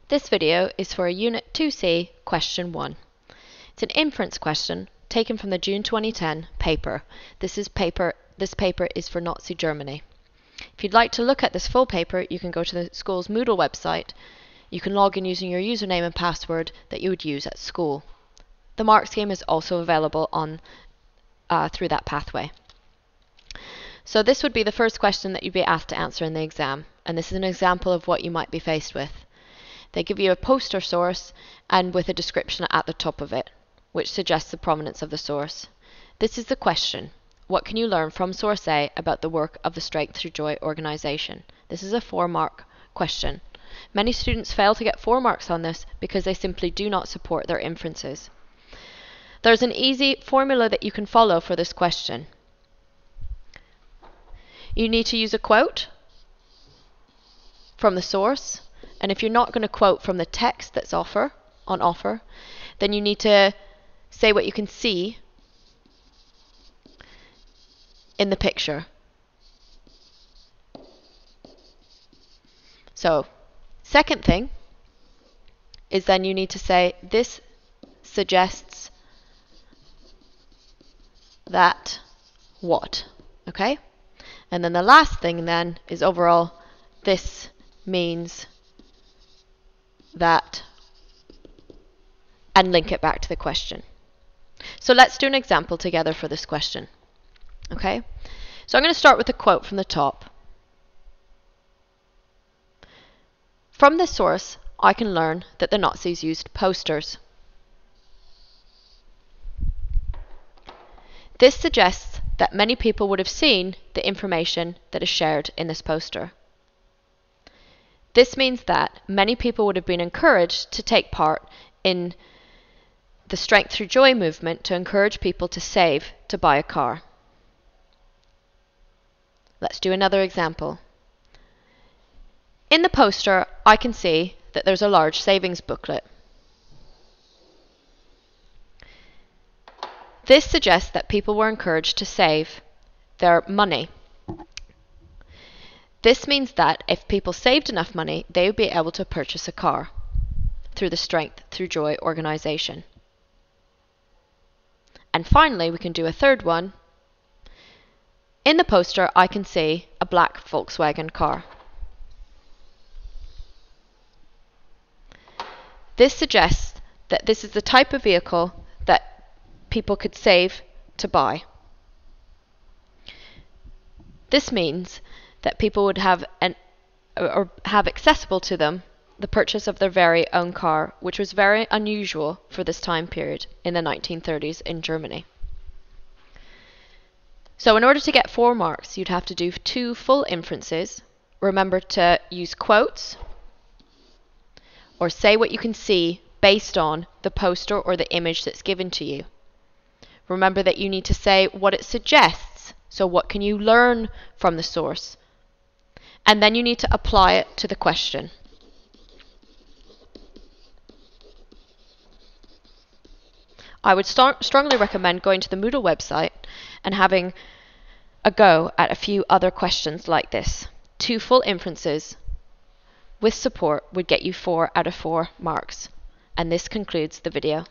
This video is for Unit 2C, Question 1. It's an inference question taken from the June 2010 paper. This paper is for Nazi Germany. If you'd like to look at this full paper, you can go to the school's Moodle website. You can log in using your username and password that you would use at school. The mark scheme is also available on through that pathway. So this would be the first question that you'd be asked to answer in the exam, and this is an example of what you might be faced with. They give you a poster source and with a description at the top of it, which suggests the provenance of the source. This is the question. What can you learn from source A about the work of the Strength Through Joy organization? This is a 4-mark question. Many students fail to get 4 marks on this because they simply do not support their inferences. There's an easy formula that you can follow for this question. You need to use a quote from the source, and if you're not going to quote from the text that's on offer, then you need to say what you can see in the picture. So, second thing is then you need to say this suggests that what, okay? And then the last thing then is overall this means that, and link it back to the question. So let's do an example together for this question. Okay? So I'm going to start with a quote from the top. From this source, I can learn that the Nazis used posters. This suggests that many people would have seen the information that is shared in this poster. This means that many people would have been encouraged to take part in the Strength Through Joy movement to encourage people to save to buy a car. Let's do another example. In the poster, I can see that there's a large savings booklet. This suggests that people were encouraged to save their money. This means that if people saved enough money, they would be able to purchase a car through the Strength Through Joy organization. And finally, we can do a third one. In the poster, I can see a black Volkswagen car. This suggests that this is the type of vehicle that people could save to buy. This means that people would have accessible to them the purchase of their very own car, which was very unusual for this time period in the 1930s in Germany. So in order to get 4 marks, you'd have to do 2 full inferences. Remember to use quotes or say what you can see based on the poster or the image that's given to you. Remember that you need to say what it suggests. So what can you learn from the source? And then you need to apply it to the question. I would strongly recommend going to the Moodle website and having a go at a few other questions like this. 2 full inferences with support would get you 4 out of 4 marks. And this concludes the video.